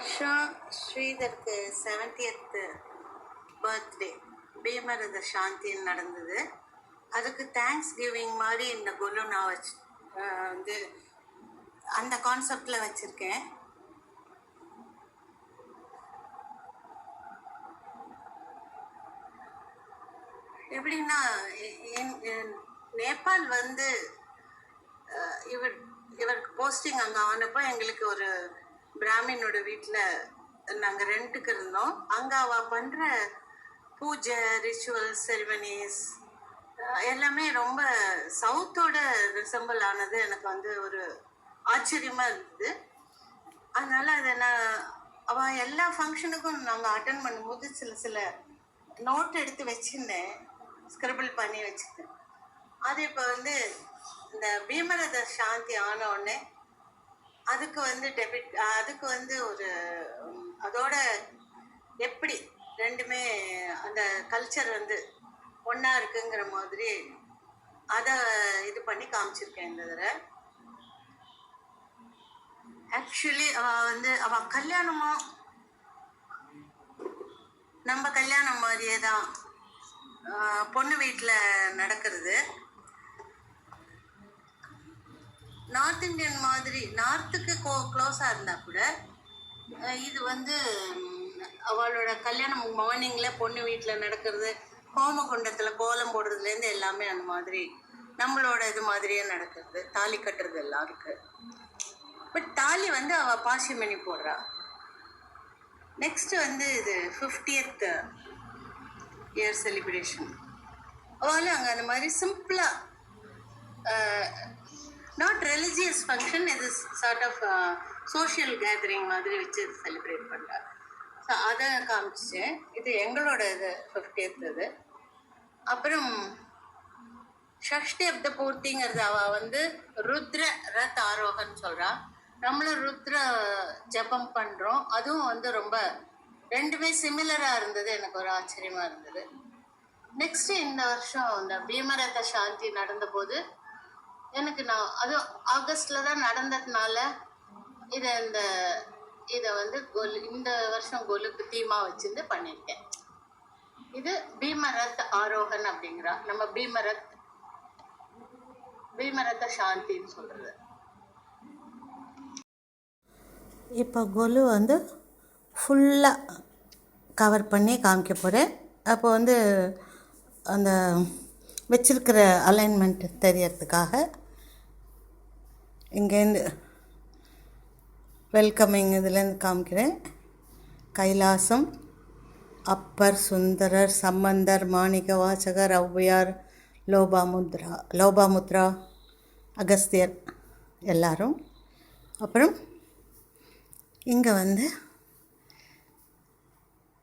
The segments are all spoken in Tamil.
வருஷம் ஸ்ரீதருக்கு 70th பர்த்டே பீமரத சாந்தின்னு நடந்தது. அதுக்கு தேங்க்ஸ் கிவிங் மாதிரி இந்த கொலு நான் வந்து அந்த கான்செப்டில் வச்சுருக்கேன். எப்படின்னா நேபாள் வந்து இவருக்கு போஸ்டிங் அங்கே ஆனப்போ எங்களுக்கு ஒரு பிராமினோட வீட்டில் நாங்கள் ரெண்ட்டுக்கு இருந்தோம். அங்கே அவள் பண்ணுற பூஜை ரிச்சுவல்ஸ் செரிமனிஸ் எல்லாமே ரொம்ப சவுத்தோட ரிசம்பிள் ஆனது எனக்கு வந்து ஒரு ஆச்சரியமாக இருந்தது. அதனால் அதை நான் அவள் எல்லா ஃபங்க்ஷனுக்கும் நாங்கள் அட்டன் பண்ணும்போது சில நோட் எடுத்து வச்சுருந்தேன், ஸ்கிரிபிள் பண்ணி வச்சுருந்தேன். அது இப்போ வந்து இந்த பீமரத சாந்தி ஆன உடனே அதுக்கு வந்து ஒரு அதோட எப்படி ரெண்டுமே அந்த கல்ச்சர் வந்து ஒன்றா இருக்குங்கிற மாதிரி அதை இது பண்ணி காமிச்சிருக்கேன். இந்த தடவை ஆக்சுவலி அவள் கல்யாணமும் நம்ம கல்யாணம் மாதிரியே தான் பொண்ணு வீட்டில் நடக்கிறது. நார்த் இந்தியன் மாதிரி நார்த்துக்கு க்ளோஸாக இருந்தால் கூட இது வந்து அவளோட கல்யாணம் மார்னிங்கில் பொண்ணு வீட்டில் நடக்கிறது, ஹோமகுண்டத்தில் கோலம் போடுறதுலேருந்து எல்லாமே அந்த மாதிரி நம்மளோட இது மாதிரியே நடக்கிறது. தாலி கட்டுறது எல்லாம் இருக்குது. பட் தாலி வந்து அவள் பாசிமணி போடுறா. நெக்ஸ்ட் வந்து இது 50th இயர் செலிப்ரேஷன். அவளும் அங்கே அந்த மாதிரி சிம்பிளாக நாட் ரிலிஜியஸ் ஃபங்க்ஷன், இது சார்ட் ஆஃப் சோஷியல் கேதரிங் மாதிரி வச்சு செலிப்ரேட் பண்ணுறாங்க. ஸோ அதை காமிச்சேன். இது எங்களோட இது 50th இது. அப்புறம் ஷஷ்டி அப்த பூர்த்திங்கிறது அவள் வந்து ருத்ர ரத் ஆரோகன்னு சொல்கிறா. நம்மளும் ருத்ர ஜபம் பண்ணுறோம். அதுவும் வந்து ரொம்ப ரெண்டுமே சிமிலராக இருந்தது. எனக்கு ஒரு ஆச்சரியமாக இருந்தது. நெக்ஸ்ட்டு இந்த வருஷம் இந்த பீமரத சாந்தி நடந்தபோது எனக்கு அதுவும் ஆகஸ்டில் தான் நடந்ததுனால இதை வந்து இந்த வருஷம் கொலுக்கு தீமாக வச்சுருந்து பண்ணியிருக்கேன். இது பீமரத் ஆரோகன் அப்படிங்கிறா. நம்ம பீமரத சாந்தின்னு சொல்கிறது. இப்போ கொலு வந்து ஃபுல்லாக கவர் பண்ணி காமிக்க போகிறேன். அப்போ வந்து அந்த வச்சிருக்கிற அலைன்மெண்ட் தெரியறதுக்காக இங்கேருந்து வெல்கமிங் இதுலேருந்து காமிக்கிறேன். கைலாசம், அப்பர், சுந்தரர், சம்பந்தர், மாணிக்க வாசகர், ஔவையார், லோபாமுத்ரா, அகஸ்தியர் எல்லாரும். அப்புறம் இங்கே வந்து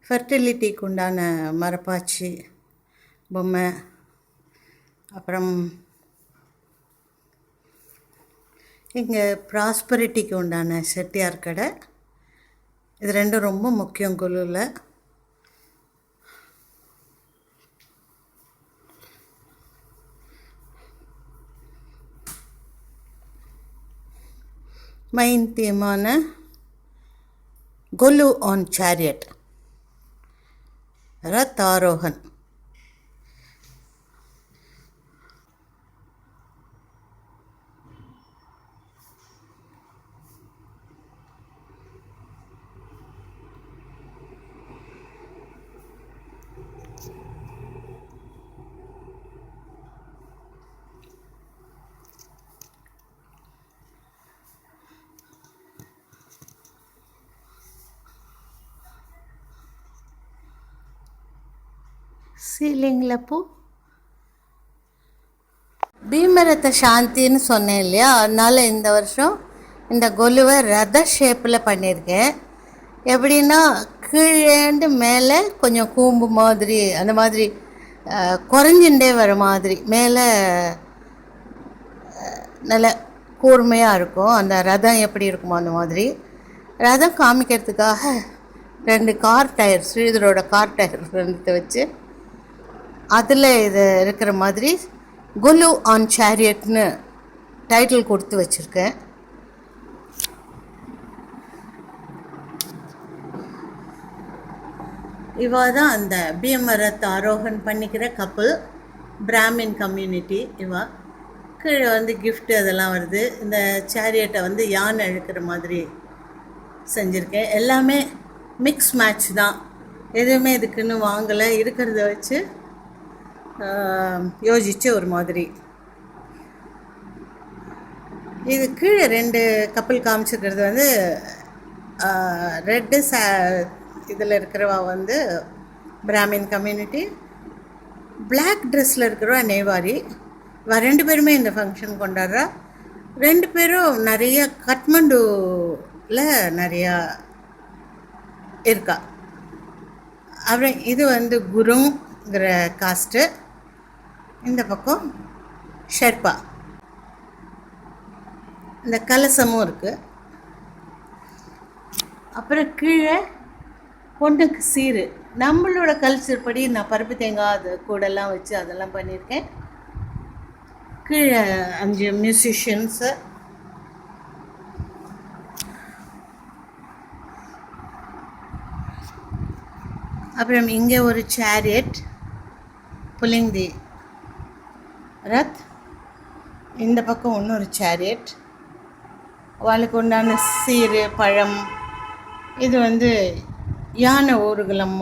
ஃபெர்டிலிட்டிக்கு உண்டான மரப்பாச்சி பொம்மை, அப்புறம் இங்கே ப்ராஸ்பரிட்டிக்கு உண்டான செட்டியார் கடை. இது ரெண்டும் ரொம்ப முக்கியம் கொலுவில். மெயின் தீமான கொலு ஆன் சேரியட், ரத் ஆரோகன். சீலிங்கில் பீமரத சாந்தின்னு சொன்னேன் இல்லையா, அதனால் இந்த வருஷம் இந்த கொலுவை ரத ஷேப்பில் பண்ணியிருக்கேன். எப்படின்னா கீழேந்து மேலே கொஞ்சம் கூம்பு மாதிரி, அந்த மாதிரி குறைஞ்சுட்டே வர மாதிரி மேலே நல்ல கூர்மையாக இருக்கும். அந்த ரதம் எப்படி இருக்குமோ அந்த மாதிரி ரதம் காமிக்கிறதுக்காக 2 கார் டயர், ஸ்ரீதரோட கார் டயர் 2 வச்சு அதில் இது இருக்கிற மாதிரி கொலு ஆன் சேரியட்னு டைட்டில் கொடுத்து வச்சுருக்கேன். இவா தான் அந்த பீமரத் ஆரோகன் பண்ணிக்கிற கப்பல், பிராமின் கம்யூனிட்டி இவா. கீழே வந்து gift அதெல்லாம் வருது. இந்த சேரியட்டை வந்து யானை இழுக்கிற மாதிரி செஞ்சுருக்கேன். எல்லாமே மிக்ஸ் மேட்ச் தான், எதுவுமே இதுக்குன்னு வாங்கலை, இருக்கிறத வச்சு யோசிச்சு ஒரு மாதிரி. இது கீழே 2 கப்பல் காமிச்சிருக்கிறது வந்து ரெட்டு இதில் இருக்கிறவா வந்து பிராமின் கம்யூனிட்டி, பிளாக் ட்ரெஸ்ஸில் இருக்கிறவா நெய்வாரி. இவ 2 பேருமே இந்த ஃபங்க்ஷன் கொண்டாடுறா. 2 பேரும் நிறைய கட்மண்டுவில் நிறையா இருக்கா. அப்புறம் இது வந்து குருங்கிற காஸ்ட்டு, இந்த பக்கம் ஷெர்பா. இந்த கலசமும் இருக்குது. அப்புறம் கீழே பொண்ணுக்கு சீரு, நம்மளோட கல்ச்சர் படி நான் பருப்பு தேங்காய் அது கூடெல்லாம் வச்சு அதெல்லாம் பண்ணியிருக்கேன். கீழே 5 மியூசிஷியன்ஸு. அப்புறம் இங்கே ஒரு சேரியட் புல்லிங் தி ரத். இந்த பக்கம் இன்னொரு சேரியட், அவளுக்கு உண்டான சீரு பழம். இது வந்து யானை ஊர்வலம்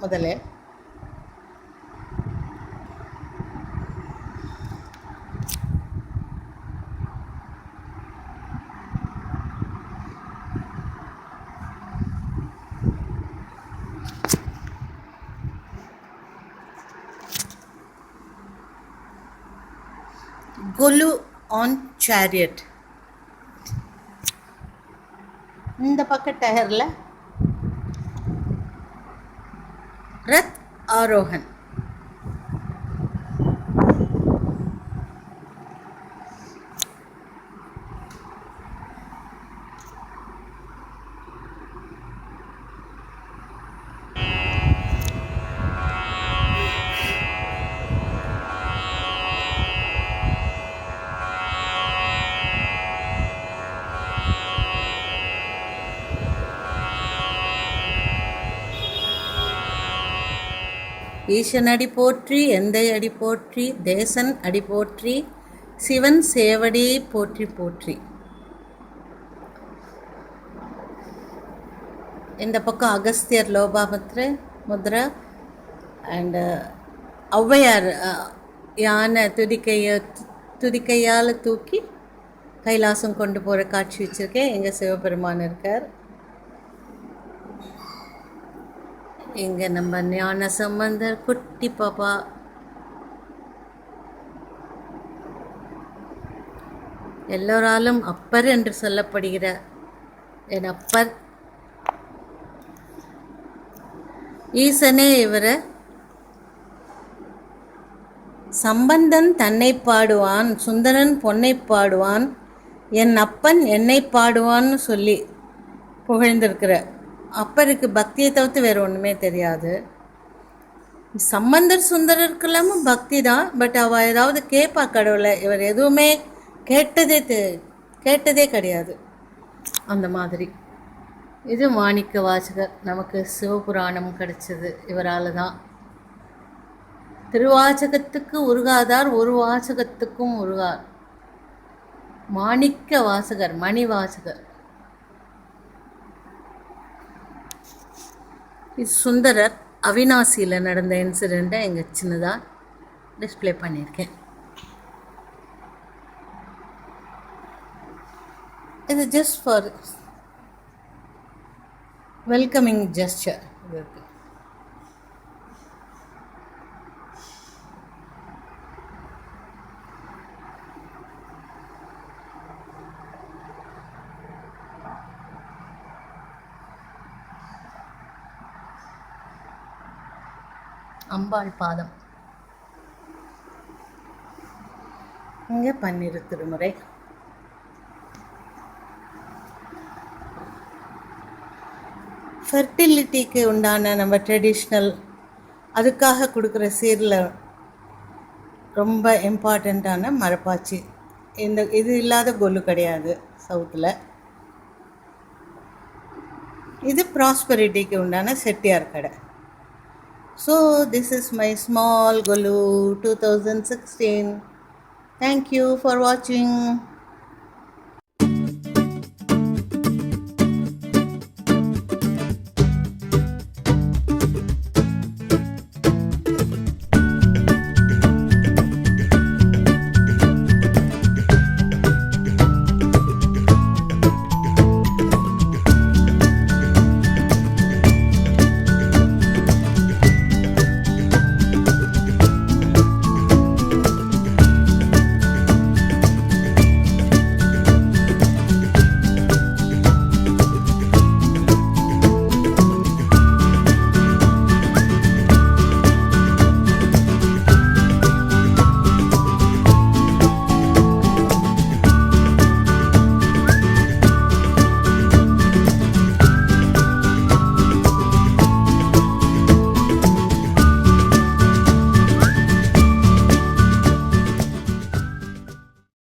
முதல்ல. கொலு ஆன் சேரியட். இந்த பக்க டயரில் ரத் ஆரோகன். ஈசன் அடி போற்றி, எந்தை அடி போற்றி, தேசன் அடி போற்றி, சிவன் சேவடி போற்றி போற்றி. இந்த பக்கம் அகஸ்தியர் முத்ரா அண்டு ஔவையார் யானை துதிக்கையால் தூக்கி கைலாசம் கொண்டு போகிற காட்சி வச்சுருக்கேன். எங்கள் சிவபெருமான் இருக்கார். இங்கே நம்ம ஞான சம்பந்தர் குட்டி பாப்பா. எல்லோராலும் அப்பர் என்று சொல்லப்படுகிற என் அப்பர் ஈசனே. இவரை சம்பந்தன் தன்னை பாடுவான், சுந்தரன் பொன்னை பாடுவான், என் அப்பன் என்னை பாடுவான்னு சொல்லி புகழ்ந்திருக்கிற அப்பருக்கு பக்தியை தவிர்த்து வேறு ஒன்றுமே தெரியாது. சம்பந்தர் சுந்தரருக்கெல்லாமும் பக்தி தான். பட் அவள் ஏதாவது கேட்பா கடவுளை, இவர் எதுவுமே கேட்டதே கிடையாது அந்த மாதிரி. இது மாணிக்க வாசகர். நமக்கு சிவபுராணம் கிடைச்சது இவரால் தான். திருவாசகத்துக்கு உருகாதார் ஒரு வாசகத்துக்கும் உருகார். மாணிக்க வாசகர், மணி வாசகர். இது சுந்தரர் அவினாசியில் நடந்த இன்சிடெண்ட்டை எங்கள் சின்னதாக டிஸ்பிளே பண்ணியிருக்கேன். இது ஜஸ்ட் ஃபார் வெல்கமிங் ஜெஸ்டர். அம்பாள் பாதம். இங்கே பன்னிரு திருமுறை. ஃபெர்டிலிட்டிக்கு உண்டான நம்ம ட்ரெடிஷ்னல் அதுக்காக கொடுக்குற சீரில் ரொம்ப இம்பார்ட்டண்ட்டான மரப்பாச்சி. இது இல்லாத கொலு கிடையாது சவுத்தில். இது ப்ராஸ்பெரிட்டிக்கு உண்டான செட்டியார் கடை. So this is my small Kolu 2016. Thank you for watching.